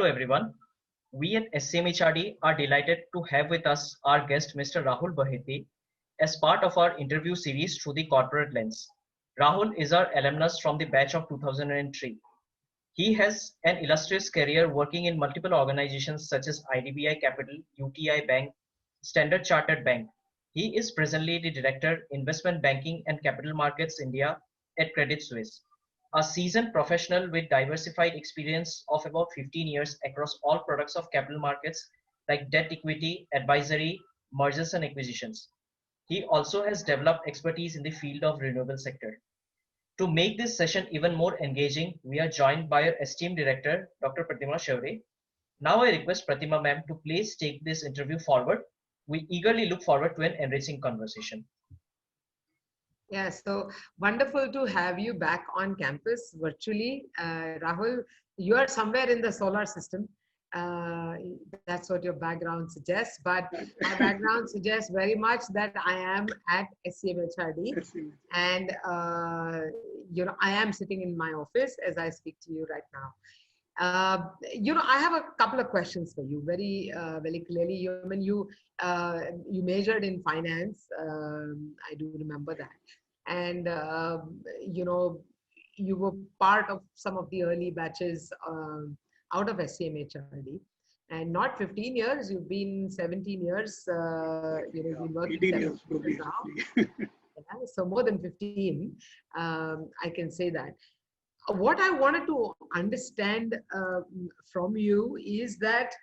Hello everyone. We at SCMHRD are delighted to have with us our guest Mr. Rahul Baheti as part of our interview series through the corporate lens. Rahul is our alumnus from the batch of 2003. He has an illustrious career working in multiple organizations such as IDBI Capital, UTI Bank, Standard Chartered Bank. He is presently the Director, Investment Banking and Capital Markets India at Credit Suisse, a seasoned professional with diversified experience of about 15 years across all products of capital markets like debt equity, advisory, mergers and acquisitions. He also has developed expertise in the field of renewable sector. To make this session even more engaging, we are joined by our esteemed director, Dr. Pratima Shavre. Now I request Pratima ma'am to please take this interview forward. We eagerly look forward to an enriching conversation. Yeah, so wonderful to have you back on campus virtually. Rahul, you are somewhere in the solar system. That's what your background suggests, but my background suggests very much that I am at SCMHRD, and I am sitting in my office as I speak to you right now. I have a couple of questions for you. Very clearly, you majored in finance. I do remember that, and you were part of some of the early batches out of SCMHRD. And not 15 years, you've been 17 years. You've been working 17 years now. Yeah, so more than 15, I can say that. What I wanted to understand from you is that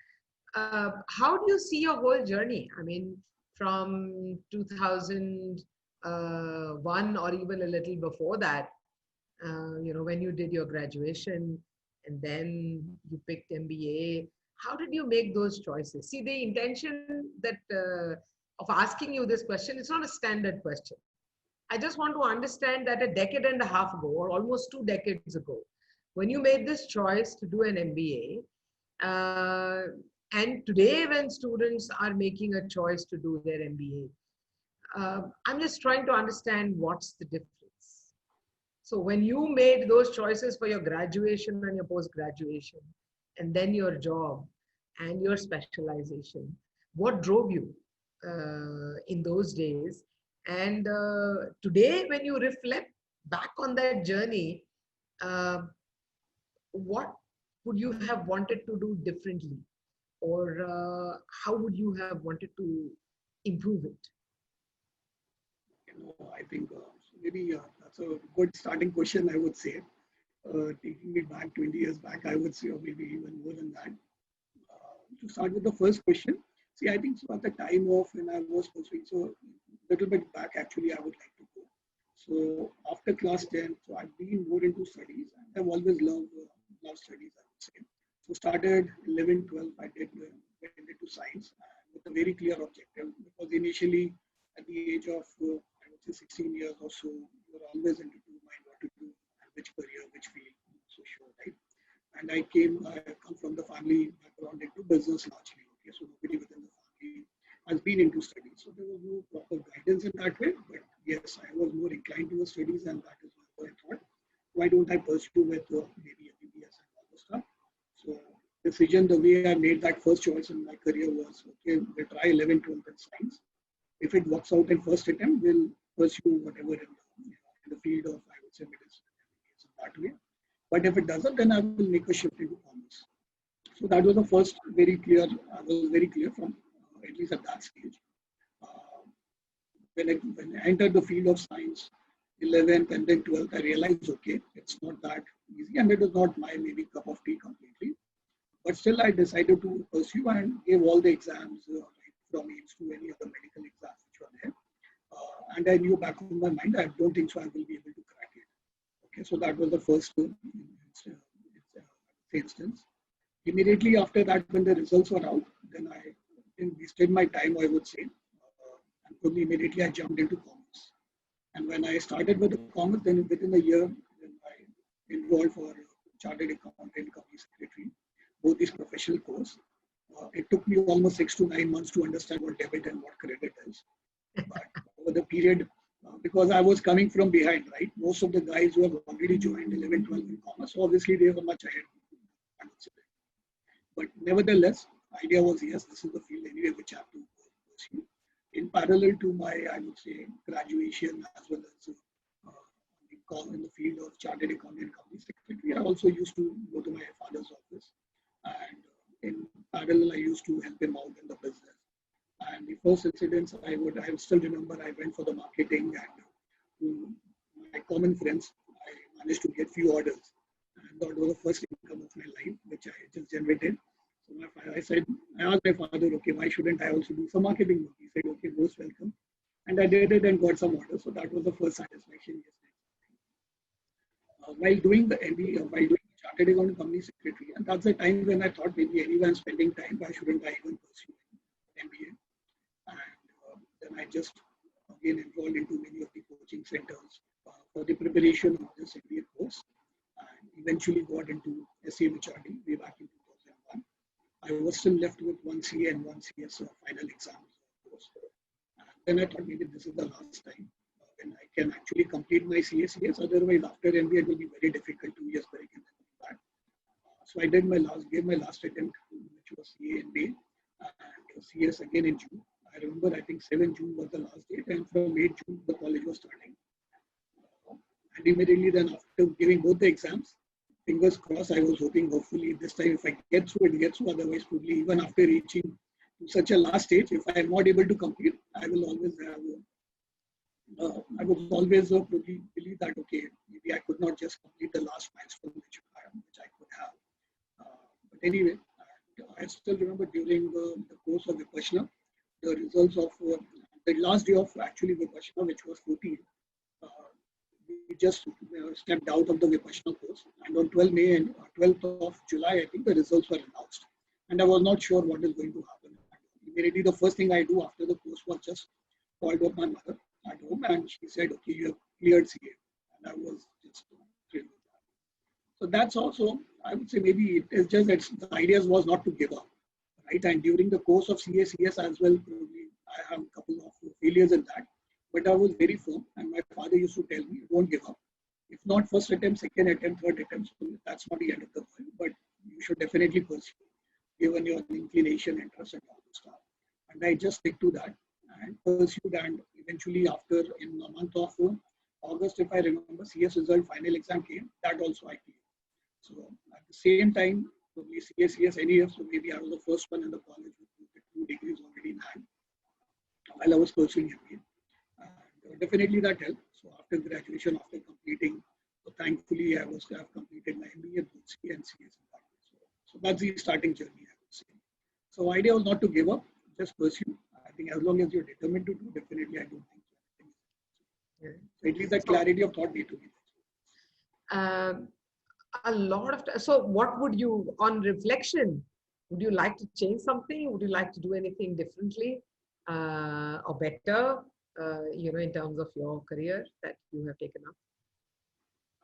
how do you see your whole journey? I mean, from 2001 or even a little before that, when you did your graduation and then you picked MBA, how did you make those choices? See, the intention that of asking you this question, it's not a standard question. I just want to understand that a decade and a half ago, or almost 2 decades ago, when you made this choice to do an MBA, and today when students are making a choice to do their MBA, I'm just trying to understand what's the difference. So when you made those choices for your graduation and your post-graduation, and then your job and your specialization, what drove you in those days? And today, when you reflect back on that journey, what would you have wanted to do differently? Or how would you have wanted to improve it? I think maybe that's a good starting question, I would say. Taking it back 20 years back, I would say, or maybe even more than that. To start with the first question, see, I think so at the time of when I was pursuing, so a little bit back actually, I would like to go. So after class 10, so I've been more into studies, and I've always loved studies, I would say. So started 11, 12, I went into science with a very clear objective, because initially at the age of, I would say 16 years or so, you're always into two mind what to do, and which career, which field, so sure, right? And I come from the family background into business largely. Okay, so nobody within the family has been into studies. So there was no proper guidance in that way. But yes, I was more inclined towards studies, and that is why I thought, why don't I pursue with maybe MBBS and all this stuff? So decision, the way I made that first choice in my career was, okay, we'll try 11, 12 in science. If it works out in first attempt, we'll pursue whatever in the field of, I would say, medicine in that way. But if it doesn't, then I will make a shift into commerce. So that was the first very clear, I was very clear from, at least at that stage. When I entered the field of science, 11th and then 12th, I realized, okay, it's not that easy, and it is not my maybe cup of tea completely. But still, I decided to pursue and gave all the exams, from AIMS to any other medical exams which were there. And I knew back in my mind, I don't think so I will be able to crack it. Okay, so that was the first instance. Immediately after that, when the results were out, then I wasted my time, I would say. And probably immediately I jumped into commerce. And when I started with the commerce, then within a year, then I enrolled for Chartered Accountant, Company Secretary, both these professional course. It took me almost 6 to 9 months to understand what debit and what credit is. But over the period, because I was coming from behind, right? Most of the guys who have already joined 11, 12 in commerce, obviously they were much ahead. But nevertheless, idea was, yes, this is the field anyway which I have to pursue. In parallel to my, I would say, graduation as well as in the field of chartered accountant and company secretary, I also used to go to my father's office, and in parallel, I used to help him out in the business. And the first incidents I still remember, I went for the marketing, and to my common friends, I managed to get few orders. And that was the first income of my life, which I just generated. So I asked my father, okay, why shouldn't I also do some marketing work? He said, okay, most welcome. And I did it and got some orders. So that was the first satisfaction. Yes. While doing the MBA, while doing the chartered accountant company secretary, and that's the time when I thought maybe anyway I'm spending time, why shouldn't I even pursue MBA? And then I just again enrolled into many of the coaching centers for the preparation of this MBA course, and eventually got into SCMHRD way back in 2001. I was still left with one CA and one CS final exams. And then I thought maybe this is the last time when I can actually complete my CACS. Otherwise, after MBA, it will be very difficult 2 years break and then come back. So I gave my last attempt, which was CA in May, and CS again in June. I remember, I think 7 June was the last date, and from 8 June, the college was starting. And immediately then, after giving both the exams, fingers crossed, I was hoping, hopefully, this time if I get through, it gets through. Otherwise, probably even after reaching to such a last stage, if I am not able to complete, I will always have. I would always probably believe that, okay, maybe I could not just complete the last milestone which I could have. But anyway, I still remember during the course of Vipassana, the results of the last day of actually Vipassana, which was 14. We just stepped out of the Vipassana course, and on 12th May and 12th of July, I think the results were announced. And I was not sure what is going to happen. Immediately, the first thing I do after the course was just called up my mother at home, and she said, okay, you have cleared CA. And I was just thrilled with that. So that's also, I would say, maybe it is just that the idea was not to give up, right? And during the course of CA, CS as well, probably I have a couple of failures in that, but I was very firm, and my father used to tell me, don't give up. If not first attempt, second attempt, third attempt, so that's not the end of the world, but you should definitely pursue, given your inclination, interest, and all the stuff. And I just stick to that and pursued, and eventually after in the month of August, if I remember, CS result final exam came, that also I cleared. So at the same time, probably CS, NEF, so maybe I was the first one in the college with the 2 degrees already in hand while I was pursuing MBA. And definitely that helped. So after graduation, after completing, so thankfully I have completed my MBA, both CA and CS. So that's the starting journey, I would say. So idea was not to give up, just pursue. I think as long as you're determined to do, definitely I don't think so. So at least that clarity of thought need to be there. A lot of so what would you, on reflection, would you like to change something? Would you like to do anything differently or better, in terms of your career that you have taken up?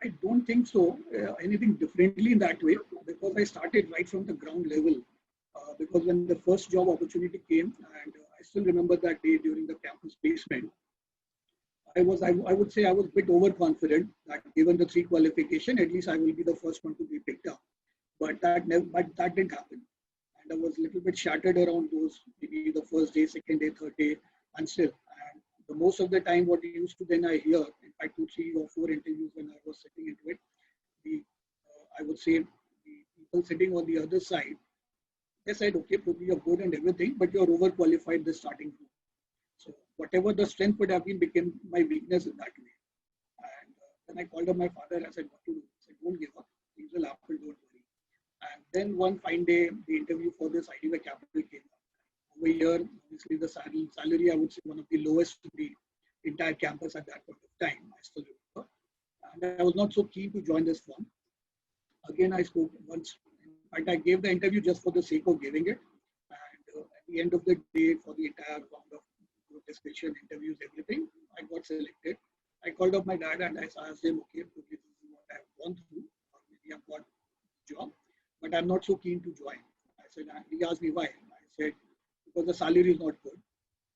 I don't think so, anything differently in that way, because I started right from the ground level. Because when the first job opportunity came, and I still remember that day during the campus placement, I would say I was a bit overconfident that given the 3 qualification, at least I will be the first one to be picked up. But that didn't happen. And I was a little bit shattered around those, maybe the first day, second day, third day, and still. And the most of the time, what we used to then I hear, in fact, 2, 3 or 4 interviews when I was sitting into it, I would say the people sitting on the other side, they said, okay, probably you're good and everything, but you're overqualified this starting group. So whatever the strength would have been became my weakness in that way. And then I called up my father. I said, what to do? I said, don't give up. Things will happen. Don't worry. And then one fine day, the interview for this IDY Capital came up. Over here, obviously the salary, I would say one of the lowest in the entire campus at that point of time. I still remember. And I was not so keen to join this firm. Again, I spoke once. In fact, I gave the interview just for the sake of giving it. And at the end of the day, for the entire round of discussion, interviews, everything, I got selected. I called up my dad and I asked him, okay, this is what I've gone through, or maybe I've got a job, but I'm not so keen to join. I said, he asked me why. I said, because the salary is not good.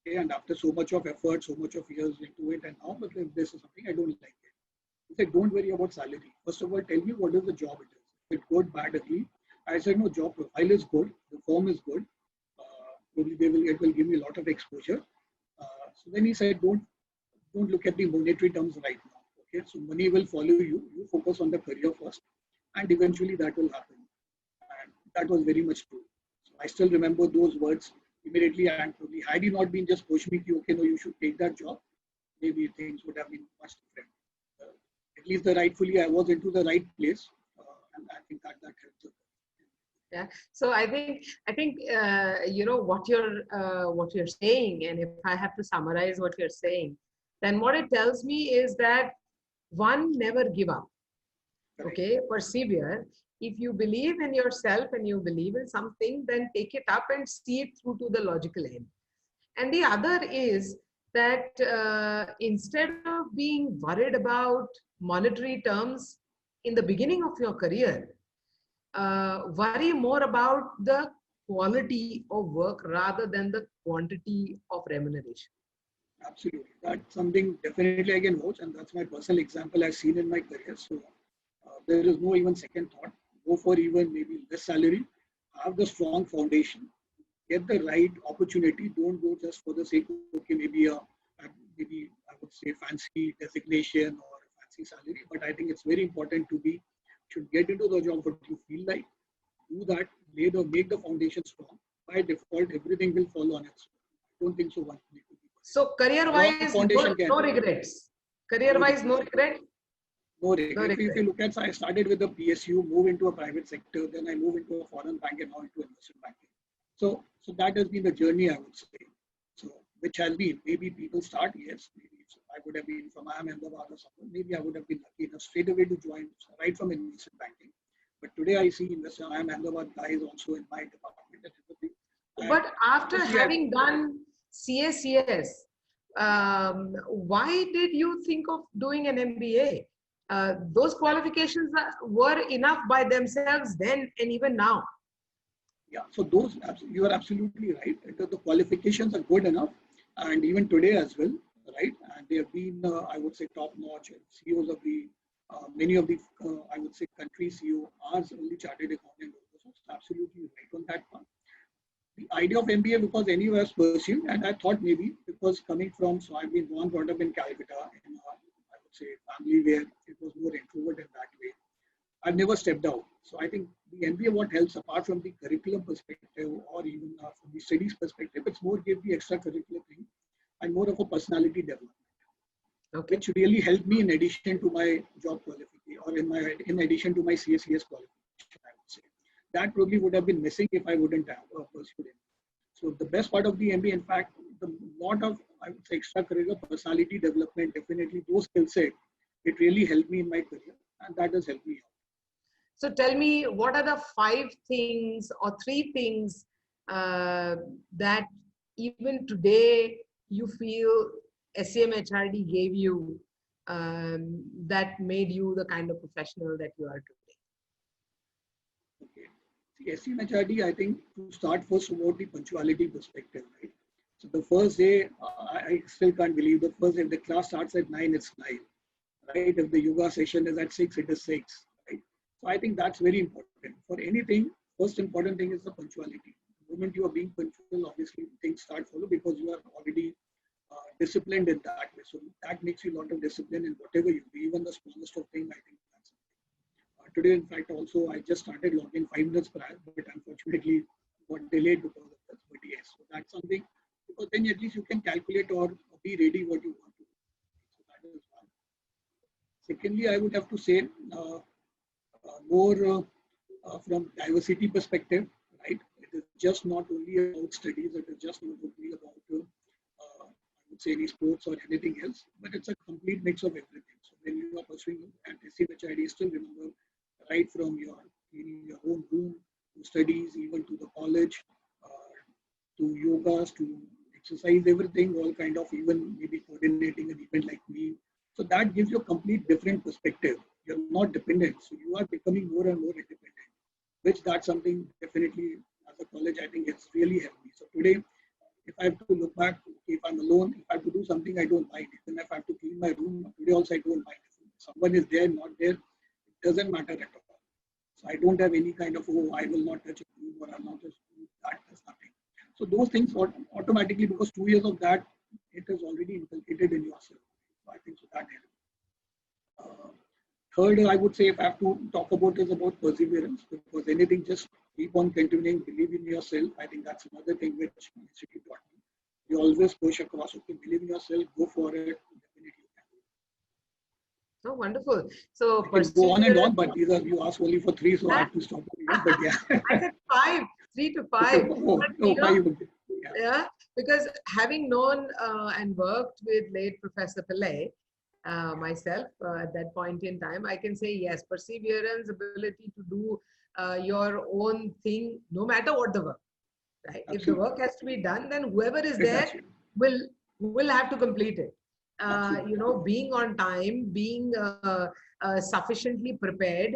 Okay, and after so much of effort, so much of years into it, and now, but if this is something I don't like it. He said, don't worry about salary. First of all, tell me what is the job it is. If it's good, bad, ugly, I said, no, job profile is good, the firm is good. Probably it will give me a lot of exposure. So then he said, don't look at the monetary terms right now. Okay, so money will follow you. You focus on the career first, and eventually that will happen. And that was very much true. So I still remember those words immediately. And probably had he not been just push me, okay, no, you should take that job, maybe things would have been much different. At least rightfully, I was into the right place, and I think that helped. Yeah. So I think you know what you're saying, and if I have to summarize what you're saying, then what it tells me is that one, never give up. Okay, persevere. If you believe in yourself and you believe in something, then take it up and see it through to the logical end. And the other is that instead of being worried about monetary terms in the beginning of your career, worry more about the quality of work rather than the quantity of remuneration. Absolutely. That's something definitely I can vouch, and that's my personal example I've seen in my career. So there is no even second thought. Go for even maybe less salary, have the strong foundation, get the right opportunity. Don't go just for the sake of, okay, maybe I would say fancy designation or fancy salary. But I think it's very important should get into the job what you feel like. Do that, make the foundation strong. By default, everything will follow on its own. I don't think so. One thing could be So career-wise, no regrets. Career-wise, no regret. No regret. If you look at, I started with the PSU, move into a private sector, then I move into a foreign bank and now into investment banking. So that has been the journey, I would say. So which has been, maybe people start, yes, maybe I would have been from IIM Ahmedabad or something. Maybe I would have been lucky enough straight away to join right from investment banking. But today I see IIM Ahmedabad guys also in my department and everything. But after having done CACS, why did you think of doing an MBA? Those qualifications were enough by themselves then and even now. Yeah, so you are absolutely right. The qualifications are good enough, and even today as well, right? And they have been, I would say, top notch. CEOs of many of the, I would say, country CEO are only chartered accountant. So it's absolutely right on that part. The idea of MBA, because anyway I was pursuing, and I thought maybe because coming from, so I've been born, brought up in Calcutta, in I would say family where it was more introvert in that way. I've never stepped out. So I think the MBA, what helps apart from the curriculum perspective or even from the studies perspective, it's more give the extracurricular thing and more of a personality development, okay, which really helped me in addition to my job qualification or in addition to my CACS qualification, I would say. That probably would have been missing if I wouldn't have pursued it. So the best part of the MBA, in fact, the lot of, I would say, extracurricular personality development, definitely those skill set, it really helped me in my career, and that has helped me out. So tell me, what are the 5 things or 3 things that even today you feel SCM-HRD gave you that made you the kind of professional that you are today? Okay. See, SCM-HRD, I think to start first about the punctuality perspective, right? So the first day, I still can't believe the first day, if the class starts at 9, it's 9, right? If the yoga session is at 6, it is 6. So I think that's very important. For anything, first important thing is the punctuality. The moment you are being punctual, obviously things start follow because you are already disciplined in that way. So that makes you a lot of discipline in whatever you do, even the smallest of thing. I think that's today. In fact, also I just started logging 5 minutes prior, but unfortunately got delayed because of that. But yes, so that's something because then at least you can calculate or be ready what you want to do. So that is one. Secondly, I would have to say. More from diversity perspective, right? It is just not only about studies, it is just not only about, I would say, any sports or anything else, but it's a complete mix of everything. So when you are pursuing at SCM-HRD, still remember, right from your own room to studies, even to the college, to yogas, to exercise, everything, all kind of even maybe coordinating an event like me. So that gives you a complete different perspective. You're not dependent. So you are becoming more and more independent, which that's something definitely as a college, I think it's really helped me. So today, if I have to look back, if I'm alone, if I have to do something, I don't mind. Even if I have to clean my room, today also I don't mind. If someone is there, not there, it doesn't matter at all. So I don't have any kind of, oh, I will not touch a group or I'll not touch a group. That is nothing. So those things automatically, because 2 years of that, it is already inculcated in yourself. So I think so that helps. Third, I would say, if I have to talk about, is about perseverance, because anything, just keep on continuing, believe in yourself. I think that's another thing which institute taught me. You always push across, okay, believe in yourself, go for it, definitely. Oh, wonderful. So I can go on and on, but these are, you asked only for 3, so I have to stop here. But yeah. I said 5, 3 to 5. Oh, But, no, 5. Yeah, because having known and worked with late Professor Pillai, myself at that point in time, I can say yes, perseverance, ability to do your own thing, no matter what the work, right? Absolutely. If the work has to be done, then whoever is there will have to complete it. You know, being on time, being sufficiently prepared.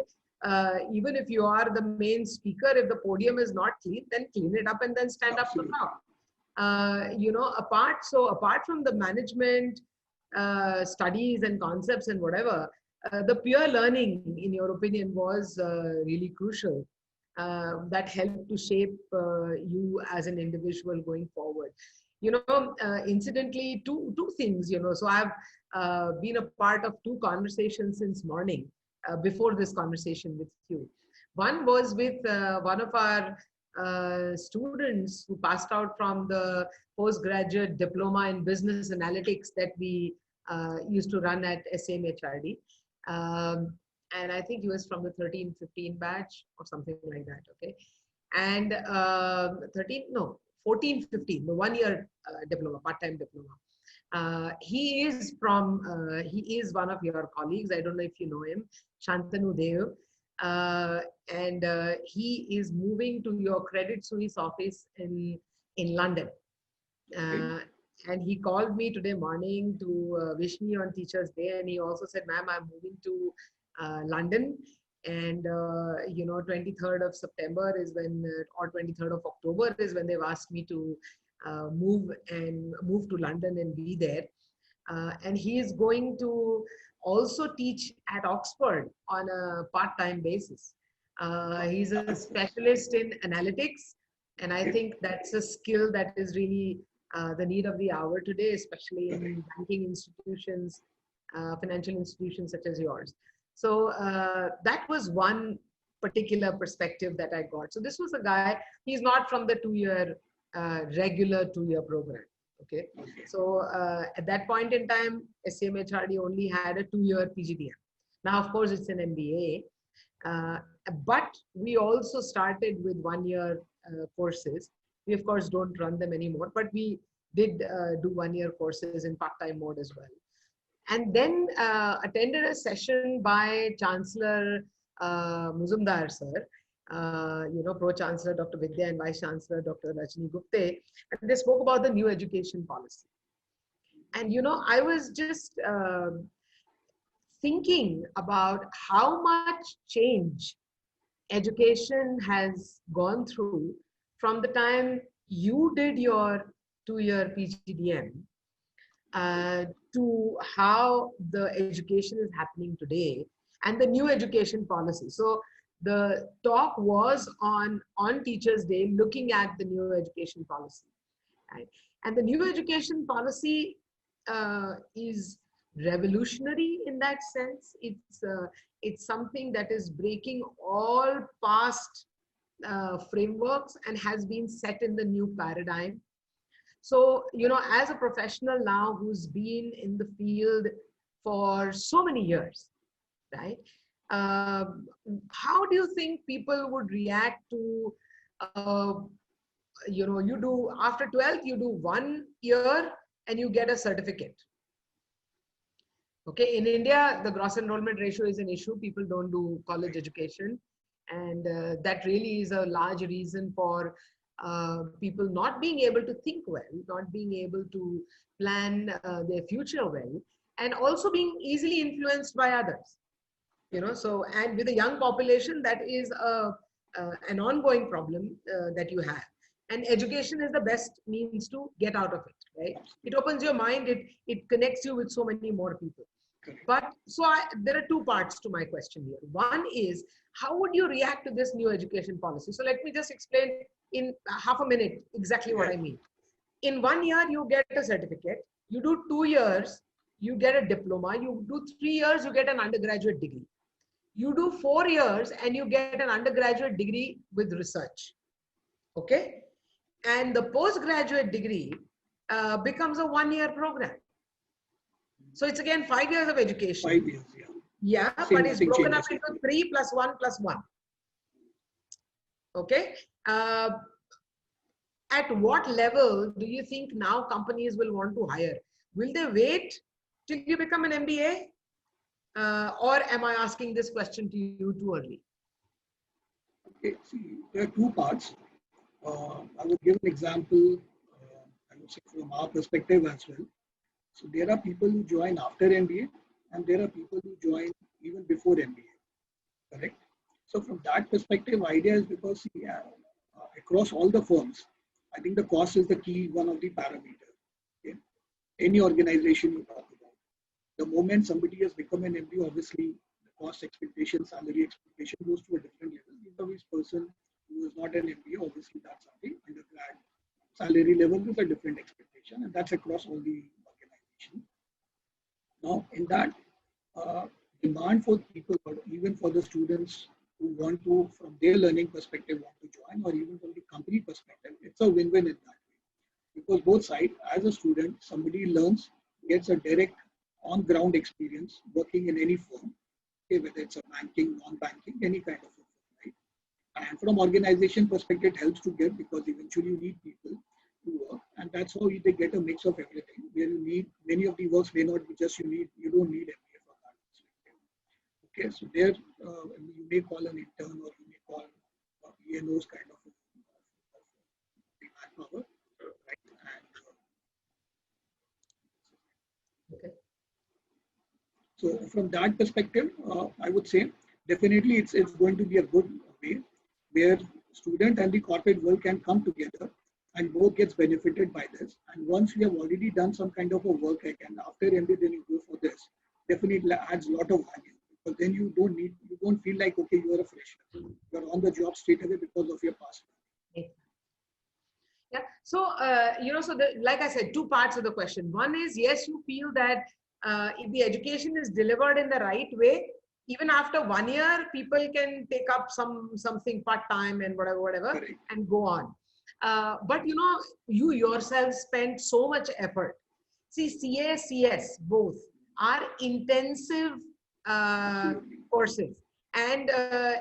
Even if you are the main speaker, if the podium is not clean, then clean it up and then stand Absolutely. up to talk. You know, apart from the management studies and concepts and whatever, the pure learning, in your opinion, was really crucial. That helped to shape you as an individual going forward. You know, incidentally, two things, you know, so I've been a part of 2 conversations since morning before this conversation with you. One was with one of our students who passed out from the postgraduate diploma in business analytics that we used to run at SMHRD. And I think he was from the 13-15 batch or something like that, okay? And 14-15, the 1-year diploma, part-time diploma. He is one of your colleagues. I don't know if you know him, Shantanu Dev. And he is moving to your Credit Suisse office in London. And he called me today morning to wish me on Teachers' Day. And he also said, ma'am, I'm moving to London. And, you know, 23rd of September is when, or 23rd of October is when they've asked me to move to London and be there. And he is going to also teach at Oxford on a part-time basis. He's a specialist in analytics. And I think that's a skill that is really the need of the hour today, especially in banking institutions, financial institutions such as yours. So that was one particular perspective that I got. So this was a guy, he's not from the 2-year, regular 2-year program. Okay. So at that point in time, SMHRD only had a 2-year PGDM. Now, of course, it's an MBA. But we also started with 1-year courses. We, of course, don't run them anymore, but we did do 1-year courses in part-time mode as well. And then attended a session by Chancellor Muzumdar sir, you know, Pro-Chancellor Dr. Vidya and Vice Chancellor Dr. Rajni Gupte, and they spoke about the new education policy. And, you know, I was just thinking about how much change education has gone through from the time you did your 2-year PGDM to how the education is happening today and the new education policy. So the talk was on Teachers' Day, looking at the new education policy, right? And the new education policy is revolutionary in that sense. It's something that is breaking all past frameworks and has been set in the new paradigm. So, you know, as a professional now who's been in the field for so many years, right? How do you think people would react to, you know, you do after 12th, you do 1 year and you get a certificate. Okay, in India, the gross enrollment ratio is an issue. People don't do college education. And that really is a large reason for people not being able to think well, not being able to plan their future well, and also being easily influenced by others. You know, so, and with a young population, that is an ongoing problem that you have. And education is the best means to get out of it, right? It opens your mind, it connects you with so many more people. Correct. But there are two parts to my question here. One is, how would you react to this new education policy? So let me just explain in half a minute exactly what I mean. In 1 year, you get a certificate. You do 2 years, you get a diploma. You do 3 years, you get an undergraduate degree. You do 4 years and you get an undergraduate degree with research. Okay? And the postgraduate degree becomes a 1-year program. So it's again 5 years of education. 5 years, yeah. Yeah, Same- but it's same broken up changes. into 3 plus 1 plus 1. Okay. At what level do you think now companies will want to hire? Will they wait till you become an MBA? Or am I asking this question to you too early? Okay, see, there are two parts. I would give an example, I would say from our perspective as well. So there are people who join after MBA and there are people who join even before MBA, correct? So from that perspective, idea is because see, across all the firms, I think the cost is the key, one of the parameters. Okay? Any organization you talk about. The moment somebody has become an MBA, obviously the cost expectation, salary expectation goes to a different level. If the person who is not an MBA, obviously that's something undergrad salary level is a different expectation, and that's across all the organizations. Now, in that demand for people, or even for the students who want to, from their learning perspective, want to join, or even from the company perspective, it's a win-win in that way. Because both sides, as a student, somebody learns, gets a direct on-ground experience working in any firm, okay, whether it's a banking, non-banking, any kind of a firm, right? And from organization perspective, it helps to get, because eventually you need people to work, and that's how they get a mix of everything. Where you need many of the works may not be just you don't need MBA for that perspective. Okay, so there you may call an intern or you may call ENOs kind of manpower, right? And, Okay. so from that perspective, I would say definitely it's going to be a good way where student and the corporate world can come together and both gets benefited by this. And once you have already done some kind of a work and after MBA then you go for this, definitely adds a lot of value, because then you don't feel like, okay, you are a fresher. You're on the job straight away because of your past. Yeah. So, like I said, two parts of the question. One is, yes, you feel that if the education is delivered in the right way, even after 1 year, people can take up something part-time and whatever, Correct. and go on. But you yourself spent so much effort. See, CA, CS, both are intensive courses. And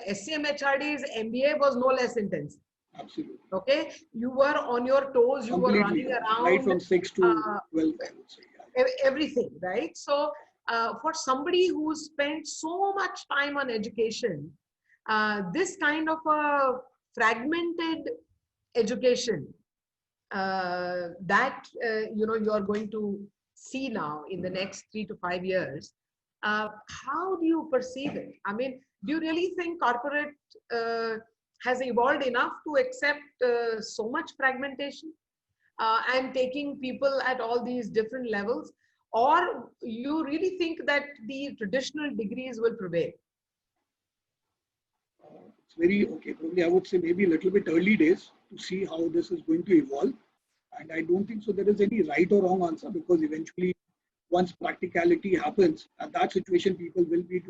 SCMHRD's MBA was no less intense. Absolutely. Okay, you were on your toes, you were running around, right from 6 to 12, I would say. Yeah. Everything, right? So for somebody who spent so much time on education, this kind of a fragmented education that you're going to see now in the next 3 to 5 years, how do you perceive it? I mean, do you really think corporate has evolved enough to accept so much fragmentation and taking people at all these different levels? Or you really think that the traditional degrees will prevail? It's very, okay, probably I would say maybe a little bit early days to see how this is going to evolve. And I don't think so there is any right or wrong answer, because eventually once practicality happens, at that situation, people will be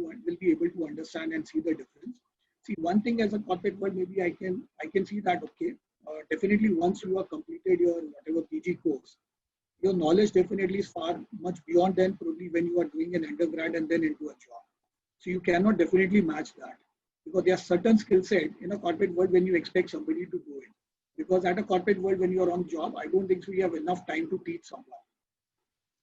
able to understand and see the difference. See, one thing as a corporate world, maybe I can see that, okay, definitely once you have completed your whatever PG course, your knowledge definitely is far much beyond than probably when you are doing an undergrad and then into a job. So you cannot definitely match that, because there are certain skill set in a corporate world when you expect somebody to do it. Because at a corporate world, when you are on job, I don't think so you have enough time to teach someone.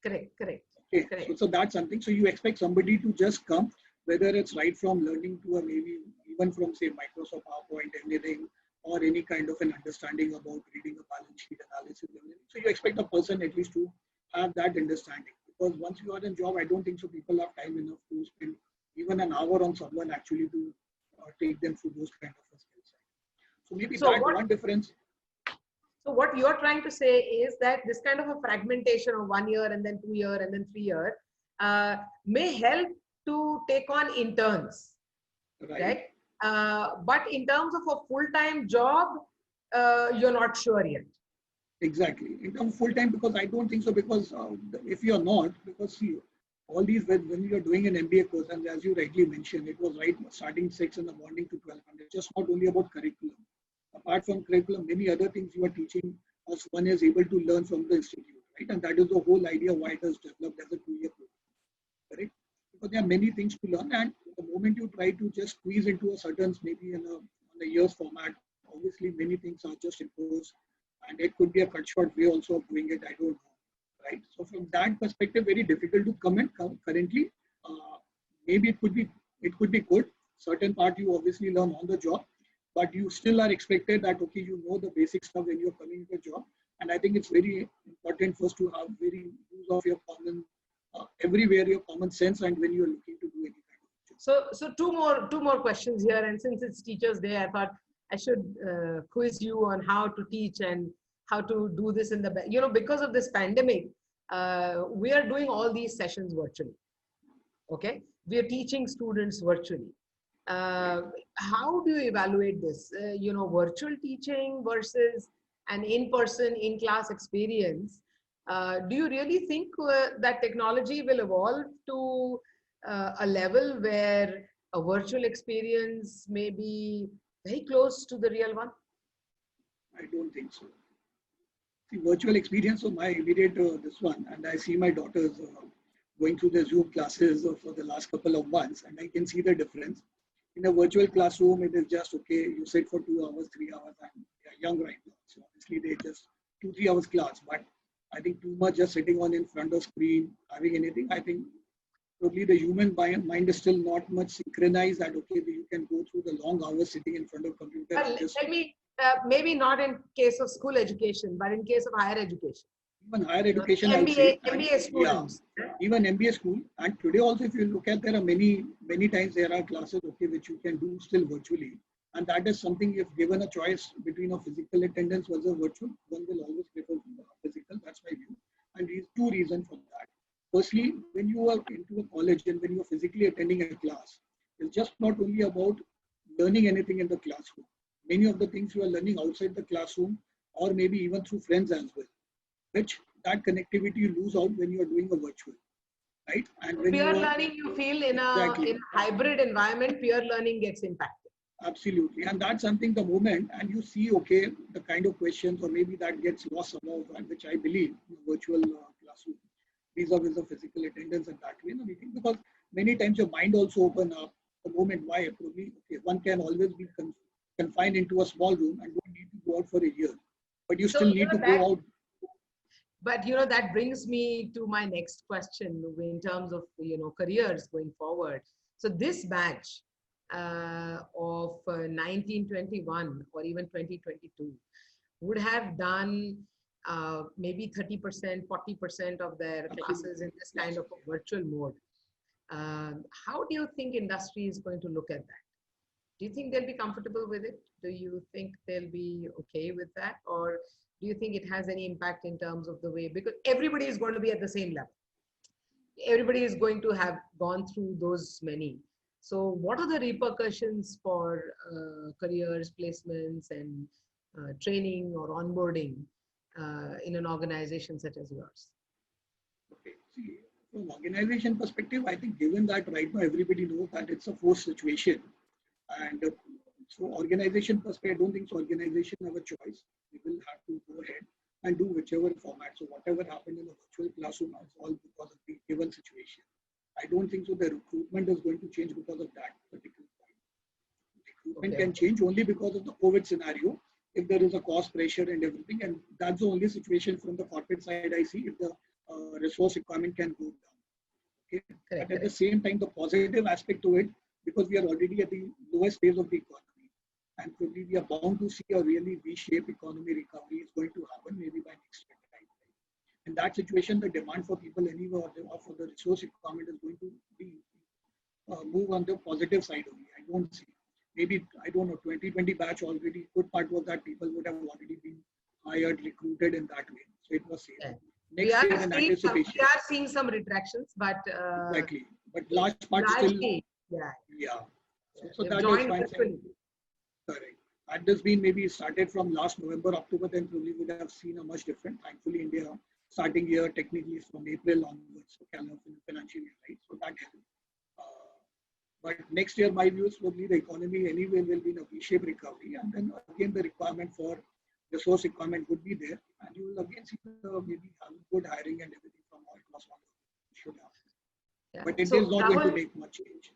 Correct. Okay, Correct. so that's something. So you expect somebody to just come, whether it's right from learning to a maybe even from say Microsoft PowerPoint, anything, or any kind of an understanding about reading a balance sheet analysis. So you expect a person at least to have that understanding. Because once you are in job, I don't think so people have time enough to spend even an hour on someone actually to take them through those kind of skills. So maybe one difference. So what you're trying to say is that this kind of a fragmentation of 1 year and then 2 year and then 3 year may help to take on interns, Right. right? But in terms of a full-time job, you're not sure yet. Exactly. In terms of full time, because I don't think so. Because if you're not, because see, all these when you're doing an MBA course, and as you rightly mentioned, it was right starting 6 in the morning to 12. And it's just not only about curriculum. Apart from curriculum, many other things you are teaching us one is able to learn from the institute, right? And that is the whole idea why it has developed as a 2-year program, correct? Because there are many things to learn, and the moment you try to just squeeze into a certain maybe in a year's format, obviously many things are just imposed, and it could be a cut short way also of doing it. I don't know, right? So from that perspective, very difficult to comment currently. Uh, Maybe it could be good. Certain part you obviously learn on the job, but you still are expected that okay, you know the basic stuff when you're coming to a job. And I think it's very important first to have very use of your common everywhere your common sense and when you're looking to do any kind of job. So two more questions here, and since it's Teachers' Day, I thought I should quiz you on how to teach and how to do this in the because of this pandemic, we are doing all these sessions virtually. Okay, we are teaching students virtually. Uh, how do you evaluate this? Virtual teaching versus an in-person, in-class experience. Do you really think that technology will evolve to a level where a virtual experience may be very close to the real one? I don't think so. The virtual experience of my immediate this one, and I see my daughters going through the Zoom classes for the last couple of months, and I can see the difference. In a virtual classroom, it is just okay. You sit for 2 hours, 3 hours, and they're young right now, so obviously they just 2-3 hours class. But I think too much just sitting on in front of screen, having anything. I think probably the human mind is still not much synchronized that okay, you can go through the long hours sitting in front of computer. And just Let me maybe not in case of school education, but in case of higher education. even higher education, I would say. MBA students. Yeah, even MBA school. And today also, if you look at, there are many times there are classes, okay, which you can do still virtually. And that is something, if given a choice between a physical attendance versus virtual, one will always prefer physical. That's my view. And there is two reasons for that. Firstly, when you are into a college and when you are physically attending a class, it's just not only about learning anything in the classroom. Many of the things you are learning outside the classroom, or maybe even through friends as well, which that connectivity you lose out when you are doing a virtual, right? And when Peer you are, learning, you feel in exactly, a hybrid environment, peer learning gets impacted. absolutely, and that's something the moment, and you see, okay, the kind of questions, or maybe that gets lost somehow, which I believe in a virtual classroom, vis-a-vis the physical attendance and that way in a meeting, because many times your mind also open up the moment why probably okay, one can always be confined into a small room and don't need to go out for a year, but you still need to go out. But that brings me to my next question in terms of careers going forward. So this batch of 1921 or even 2022 would have done maybe 30%, 40% of their classes in this kind of a virtual mode. How do you think industry is going to look at that? Do you think they'll be comfortable with it? Do you think they'll be okay with that? Or do you think it has any impact in terms of the way, because everybody is going to be at the same level. Everybody is going to have gone through those many. So what are the repercussions for careers, placements, and training or onboarding in an organization such as yours? Okay. See, from organization perspective, I think given that right now everybody knows that it's a forced situation, and so organization perspective, I don't think so organization have a choice. We will have to go ahead and do whichever format. So whatever happened in the virtual classroom is all because of the given situation. I don't think so the recruitment is going to change because of that particular point. Recruitment can change only because of the COVID scenario, if there is a cost pressure and everything. And that's the only situation from the corporate side I see, if the resource requirement can go down. Okay? But at the same time, the positive aspect to it, because we are already at the lowest phase of the economy, and probably we are bound to see a really V-shaped economy recovery is going to happen maybe by next year. In that situation, the demand for people anywhere or for the resource requirement is going to be move on the positive side only. I don't see. Maybe, I don't know, 2020 batch already, good part was that people would have already been hired, recruited in that way. So it was safe. Yeah. next year in anticipation. We are seeing some retractions, but Exactly. But large part still, largely, yeah. yeah. So They've that is joined fine. virtually. Correct. Had this been maybe started from last November, October, then probably would have seen a much different. Thankfully, India starting year technically is from April onwards, so calendar financial year, right? So that helped. But next year, my view is probably the economy anyway will be in a V-shaped recovery, and then again the requirement for resource requirement would be there, and you will again see maybe have good hiring and everything from all class one should happen. Yeah. But it So, is not Rahul, going to make much change.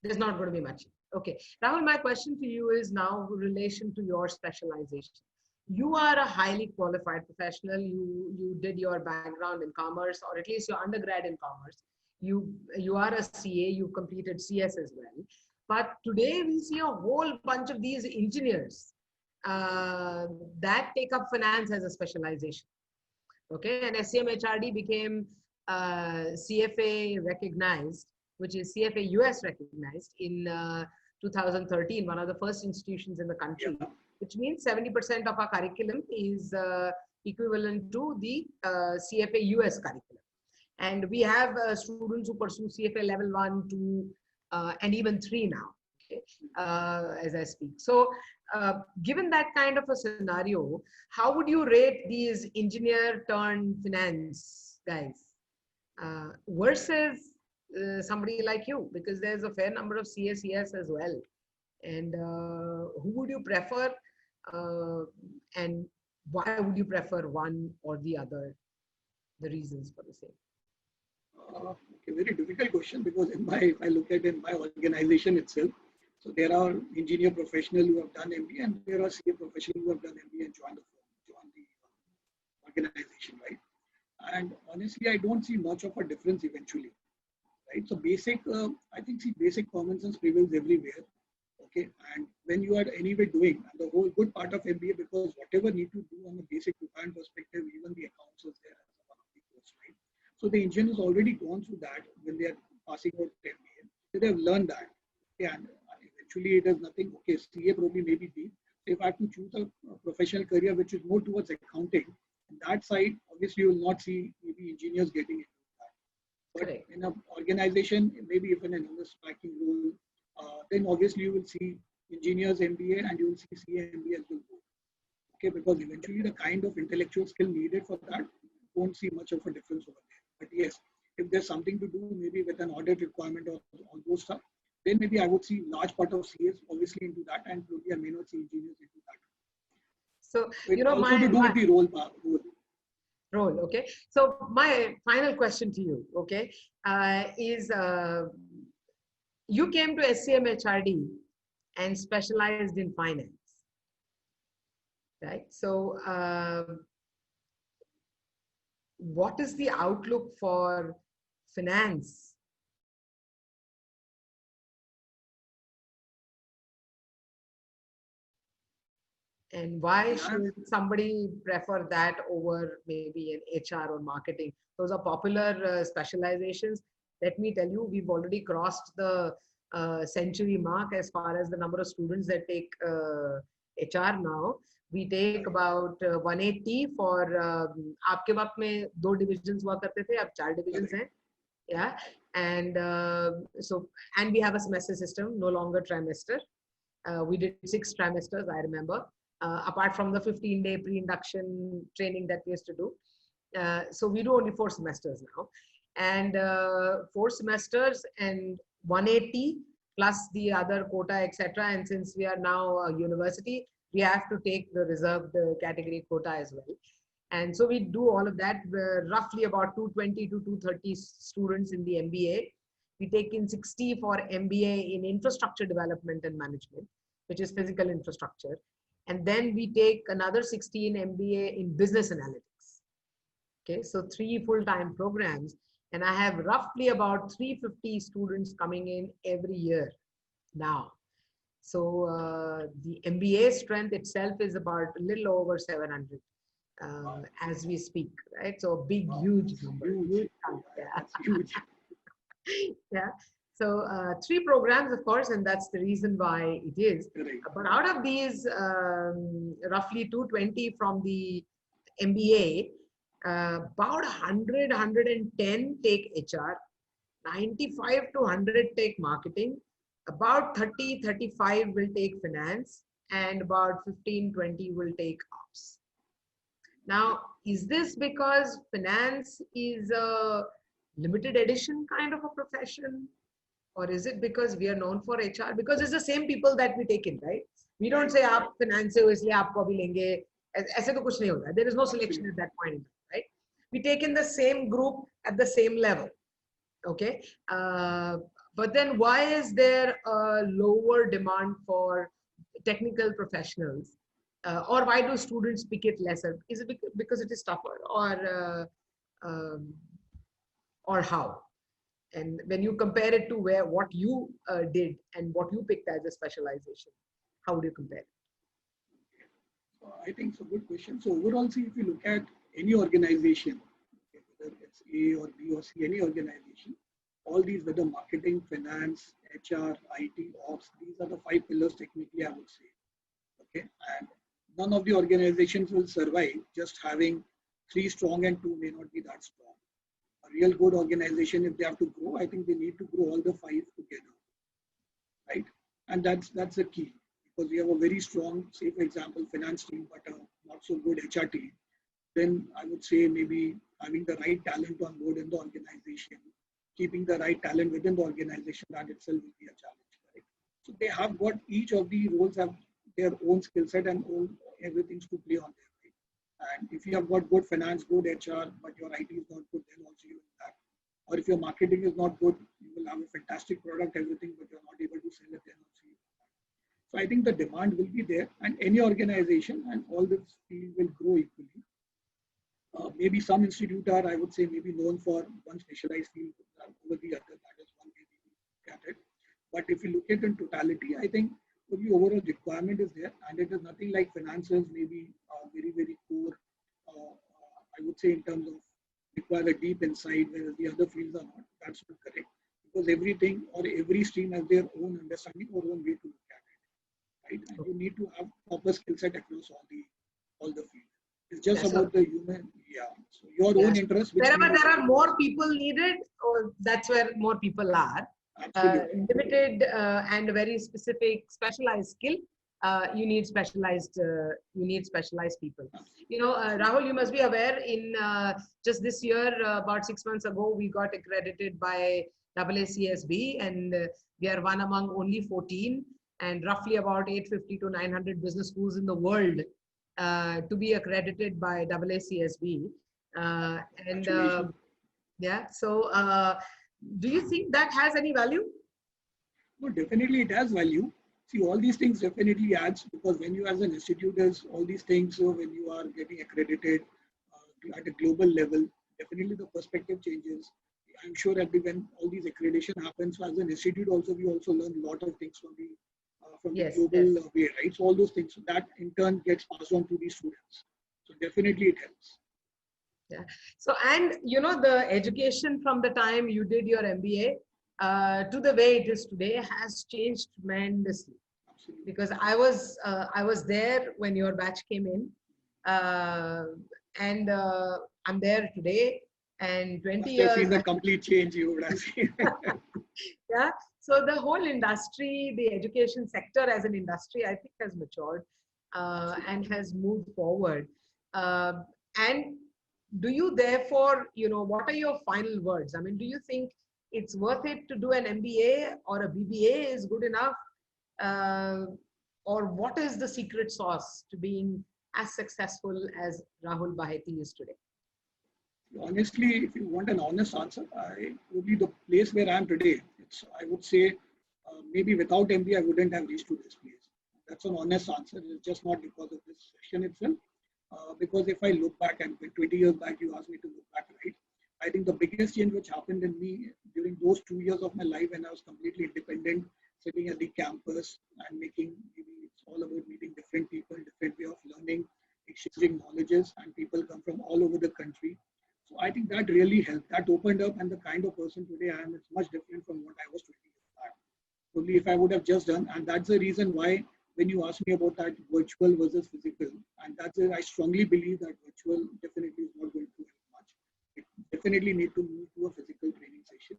there's not going to be much. Okay. Rahul, my question to you is now in relation to your specialization. You are a highly qualified professional. You did your background in commerce, or at least your undergrad in commerce. You are a CA, you completed CS as well. But today we see a whole bunch of these engineers that take up finance as a specialization. Okay, and SCM became CFA recognized, which is CFA US recognized in 2013, one of the first institutions in the country, Yeah. which means 70% of our curriculum is equivalent to the CFA US curriculum. And we have students who pursue CFA level 1, 2, and even 3 now, okay, as I speak. So given that kind of a scenario, how would you rate these engineer turned finance guys versus somebody like you? Because there's a fair number of CACS as well. And who would you prefer? And why would you prefer one or the other? The reasons for the same. Okay, very difficult question, because if I look at in my organization itself, so there are engineer professionals who have done MBA and there are CA professionals who have done MBA and joined the organization, right? And honestly, I don't see much of a difference eventually, right? So basic, I think basic common sense prevails everywhere. Okay, and when you are anyway doing, and the whole good part of MBA, because whatever need to do on a basic requirement perspective, even the accounts is there as one of the course, right? So the engineer has already gone through that when they are passing out MBA. So they have learned that. Yeah, and eventually it is nothing. Okay, CA probably maybe B. So if I have to choose a professional career which is more towards accounting, on that side, obviously you will not see maybe engineers getting into that. But Correct. in an organization, maybe even an honest packing role, then obviously you will see engineers MBA and you will see CA MBA as well. Okay, because eventually the kind of intellectual skill needed for that, won't see much of a difference over there. But yes, if there's something to do maybe with an audit requirement or all those stuff, then maybe I would see large part of CAs obviously into that, and probably I may not see engineers into that. So, It also to do with the role. Role, okay. So my final question to you, okay, is you came to SCM and specialized in finance, right? So what is the outlook for finance? And why should somebody prefer that over maybe an HR or marketing? Those are popular specializations. Let me tell you, we've already crossed the century mark as far as the number of students that take HR now. We take about 180 for आपके वक्त में 2 divisions हुआ करते थे, अब 4 divisions हैं. Yeah, and so, and we have a semester system, no longer trimester. We did 6 trimesters, I remember. Apart from the 15-day pre-induction training that we used to do. So we do only 4 semesters now. And 4 semesters and 180 plus the other quota, etc. And since we are now a university, we have to take the reserved category quota as well. And so we do all of that, roughly about 220 to 230 students in the MBA. We take in 60 for MBA in infrastructure development and management, which is physical infrastructure. And then we take another 16 MBA in business analytics. Okay, so 3 full-time programs. And I have roughly about 350 students coming in every year now. So the MBA strength itself is about a little over 700 as we speak, right? So a big, huge number. Huge. Yeah. Huge. Yeah. So 3 programs, of course, and that's the reason why it is. Right. But out of these, roughly 220 from the MBA, About 100, 110 take HR, 95 to 100 take marketing, about 30, 35 will take finance, and about 15, 20 will take ops. Now, is this because finance is a limited edition kind of a profession? Or is it because we are known for HR? Because it's the same people that we take in, right? We don't say, "Aap finance se ho, isliye aapko abhi lenge." ऐसे तो कुछ नहीं होता. There is no selection at that point, right? We take in the same group at the same level. Okay. But then why is there a lower demand for technical professionals? Or why do students pick it lesser? Is it because it is tougher, or how? And when you compare it to what you did and what you picked as a specialization, how would you compare it? I think it's a good question. So overall, see, if you look at any organization, okay, whether it's A or B or C, any organization, all these, whether marketing, finance, HR, IT, ops, these are the 5 pillars technically, I would say. Okay, and none of the organizations will survive just having 3 strong and 2 may not be that strong. A real good organization, if they have to grow, I think they need to grow all the 5 together, right? And that's the key, because we have a very strong, say for example, finance team, but a not so good HR team. Then I would say maybe having the right talent on board in the organization, keeping the right talent within the organization, that itself will be a challenge, right? So they have got, each of the roles have their own skill set and all everything to play on there, right? And if you have got good finance, good HR, but your IT is not good, then also you will that. Or if your marketing is not good, you will have a fantastic product, everything, but you're not able to sell it, then also you will that. So I think the demand will be there, and any organization and all this field will grow equally. Maybe some institute are, I would say, maybe known for one specialized field over the other. That is one way we look at it. But if you look at it in totality, I think the overall requirement is there, and it is nothing like finances, maybe very, very core, I would say, in terms of require a deep insight, whereas the other fields are not. That's not correct, because everything or every stream has their own understanding or own way to look at it, right? And you need to have proper skill set across all the fields. It's just about the human, so your own interest. Wherever there are more people needed, or that's where more people are. Limited and very specific specialized skill, you need specialized people. You know, Rahul, you must be aware, in just this year, about 6 months ago, we got accredited by AACSB, and we are one among only 14 and roughly about 850 to 900 business schools in the world to be accredited by AACSB. So do you think that has any value? No, definitely it has value. See, all these things definitely adds, because when you as an institute is all these things, so when you are getting accredited at a global level, definitely the perspective changes. I'm sure that when all these accreditation happens, so as an institute also, we also learn a lot of things from the global way, right? So all those things, so that in turn gets passed on to the students. So definitely it helps. Yeah. So, and you know, the education from the time you did your MBA to the way it is today has changed tremendously. Absolutely. Because I was there when your batch came in, and I'm there today, and 20 years. Seen the complete change, you would have seen. Yeah. So the whole industry, the education sector as an industry, I think has matured and has moved forward. And do you therefore, you know, what are your final words? I mean, do you think it's worth it to do an MBA, or a BBA is good enough? Or what is the secret sauce to being as successful as Rahul Baheti is today? Honestly, if you want an honest answer, would be the place where I am today. I would say maybe without MBA, I wouldn't have reached to this place. That's an honest answer. It's just not because of this session itself. Because if I look back, and 20 years back, you asked me to look back, right? I think the biggest change which happened in me during those 2 years of my life when I was completely independent, sitting at the campus and it's all about meeting different people, different way of learning, exchanging knowledges, and people come from all over the country. So I think that really helped. That opened up, and the kind of person today I am, it's much different from what I was 20 years back. Only if I would have just done, and that's the reason why when you ask me about that virtual versus physical, and that's it, I strongly believe that virtual definitely is not going to definitely need to move to a physical training session.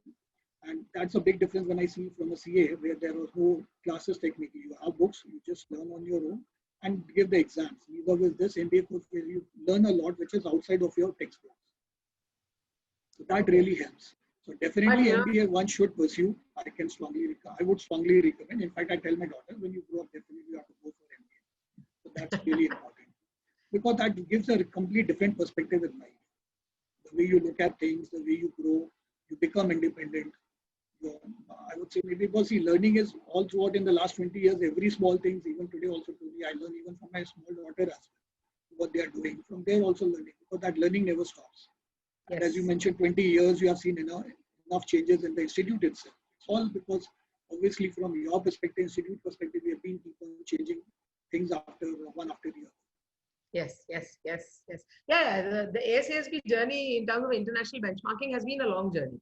And that's a big difference when I see from a CA where there are no classes technically. You have books, you just learn on your own and give the exams. Neither with this MBA course where you learn a lot which is outside of your textbooks. So that really helps. So definitely MBA one should pursue. I would strongly recommend. In fact, I tell my daughter, when you grow up, definitely you have to go for MBA. So that's really important because that gives a complete different perspective in life. The way you look at things, the way you grow, you become independent. I would say maybe because learning is all throughout in the last 20 years, every small things, even today also to me, I learn even from my small daughter as well, what they are doing. From there also learning, because that learning never stops. Yes. And as you mentioned, 20 years, you have seen enough changes in the institute itself. It's all because obviously from your perspective, institute perspective, we have been keep on changing things one after the other. Yes. Yeah, the ASASB journey in terms of international benchmarking has been a long journey.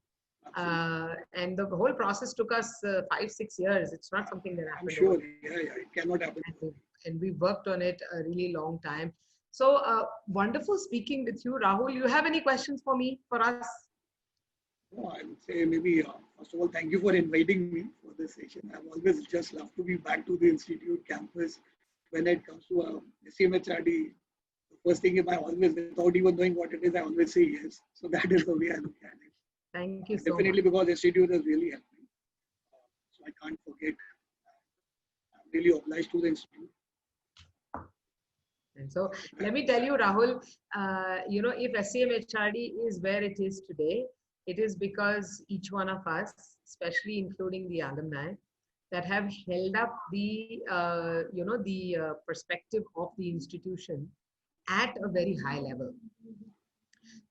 And the whole process took us 5-6 years. It's not something that happened. I'm sure. Yeah, it cannot happen. And we worked on it a really long time. So wonderful speaking with you, Rahul. You have any questions for me, for us? No, I would say maybe, first of all, thank you for inviting me for this session. I've always just loved to be back to the institute campus. When it comes to SCMHRD, the first thing I always, without even knowing what it is, I always say yes. So that is the way I look at it. Thank you so Definitely much. because institute has really helped me. So I can't forget. I'm really obliged to the institute. And so let me tell you, Rahul, if SCMHRD is where it is today, it is because each one of us, especially including the alumni, that have held up the perspective of the institution at a very high level.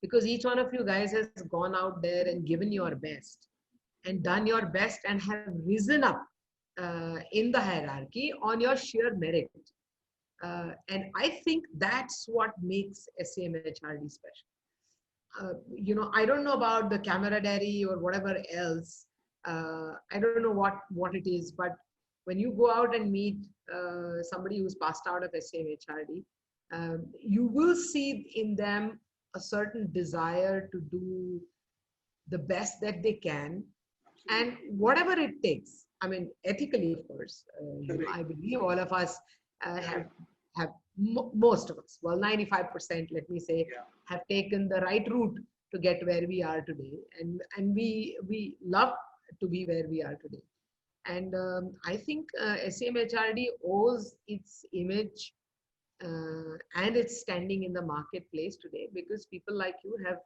Because each one of you guys has gone out there and given your best and done your best and have risen up in the hierarchy on your sheer merit. And I think that's what makes SCMHRD special. I don't know about the camaraderie or whatever else. I don't know what it is, but when you go out and meet somebody who's passed out of SCMHRD, you will see in them a certain desire to do the best that they can, and whatever it takes. I mean, ethically, of course. I believe all of us most of us, well, 95%, let me say, have taken the right route to get where we are today, and we love to be where we are today. And I think SCMHRD owes its image and its standing in the marketplace today because people like you have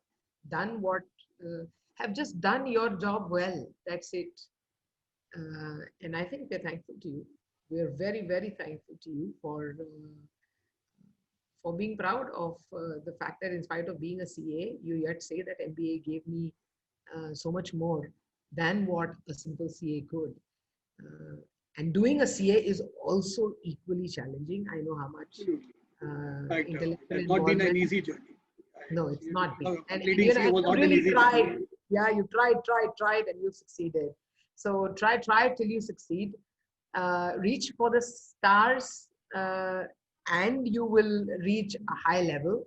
done have just done your job well. That's it. And I think we're thankful to you. We're very, very thankful to you for being proud of the fact that in spite of being a CA, you yet say that MBA gave me so much more than what a simple CA could. And doing a CA is also equally challenging. I know how much intellectual it's not been an easy journey. No, it's not been. And you really tried. Yeah, you tried, and you succeeded. So try till you succeed. Reach for the stars, and you will reach a high level.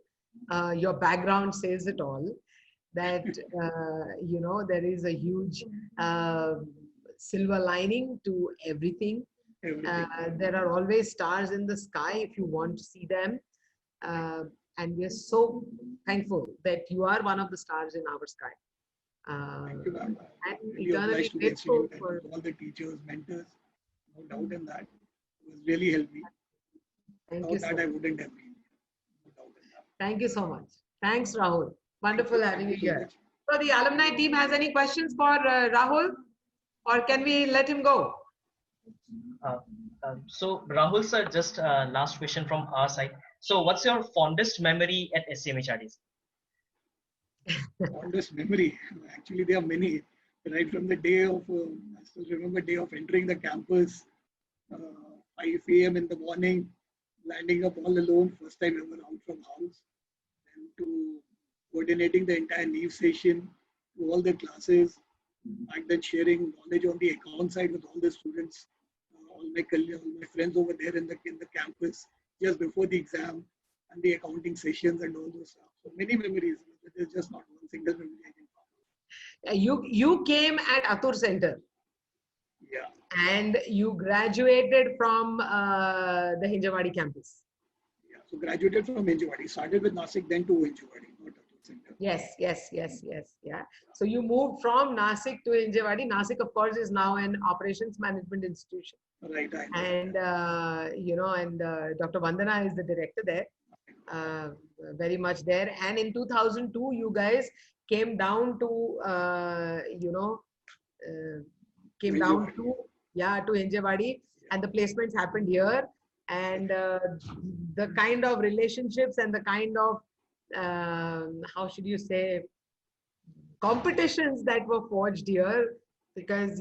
Your background says it all. That there is a huge silver lining to everything. There are always stars in the sky if you want to see them. And we are so thankful that you are one of the stars in our sky. Thank you, ma'am. And eternally grateful for all the teachers, mentors. No doubt in that. It was really helped me. Thank you. I wouldn't have been. No doubt in that. Thank you so much. Thanks, Rahul. Wonderful having you here. So the alumni team has any questions for Rahul, or can we let him go? So Rahul sir, just last question from our side. So what's your fondest memory at SCMHRD? Fondest memory? Actually, there are many. Right from the day of, I still remember day of entering the campus, 5 a.m. in the morning, landing up all alone, first time ever out from house, and to coordinating the entire leave session, to all the classes, and then sharing knowledge on the account side with all the students, all my friends over there in the campus, just before the exam, and the accounting sessions and all those stuff. So many memories. There's just not one single memory I can talk You came at Atur Center about. Yeah. and you graduated from the Hinjawadi campus. Yeah. So graduated from Hinjawadi. Started with Nasik, then to Hinjawadi, not Atul Center. Yes. Yeah. So you moved from Nasik to Hinjawadi. Nasik, of course, is now an operations management institution. Right. I know. And Dr. Vandana is the director there, very much there. And in 2002, you guys came down to came down to Hinjawadi, and the placements happened here. And the kind of relationships and the kind of how should you say, competitions that were forged here, because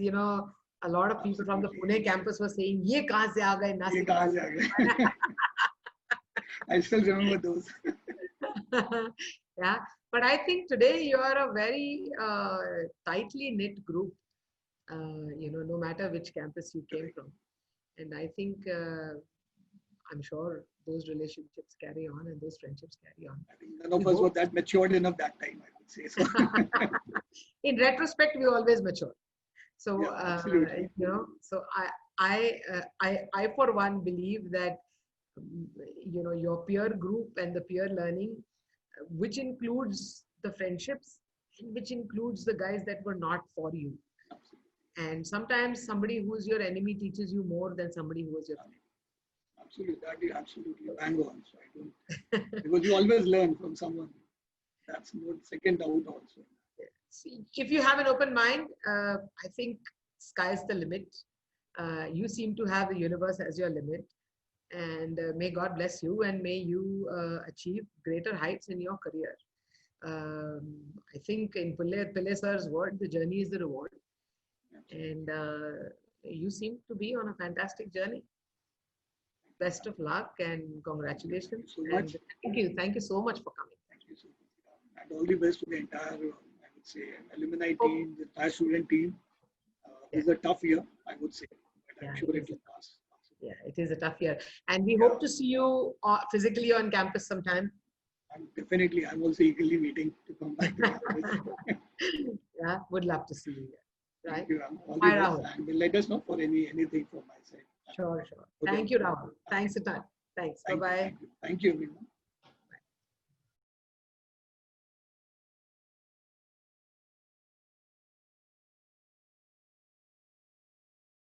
a lot of people from the Pune campus were saying, "Ye kahan se aa gaye, ये Nasik?" कहाँ से आ गए? I still remember those. Yeah, but I think today you are a very tightly knit group. No matter which campus you came from, and I think I'm sure those relationships carry on and those friendships carry on. I think none of us were that matured enough that time, I would say. So. In retrospect, we always mature. So Yeah, absolutely. so I for one believe that your peer group and the peer learning, which includes the friendships, and which includes the guys that were not for you. And sometimes somebody who's your enemy teaches you more than somebody who is your friend. Absolutely, that is absolutely bang on. So I don't, because you always learn from someone. That's no second doubt also. See, if you have an open mind, I think sky's the limit. You seem to have the universe as your limit, and may God bless you, and may you achieve greater heights in your career. I think in Pillai sir's word, the journey is the reward, and you seem to be on a fantastic journey. Best of luck and congratulations. Thank you so much. Thank you so much for coming. Thank you so much. And all the best to the entire, I would say, alumni team, the entire student team. It's a tough year, I would say, but I'm sure it will pass. Yeah, it is a tough year. And we hope to see you physically on campus sometime. I'm also eagerly waiting to come back to campus. Yeah, would love to see you here. Right? Thank you. All the Bye, best. Rahul. And let us know for anything from my side. Sure. Thank you, Rahul. Thanks a ton. Thanks. Bye-bye. Thank you, everyone.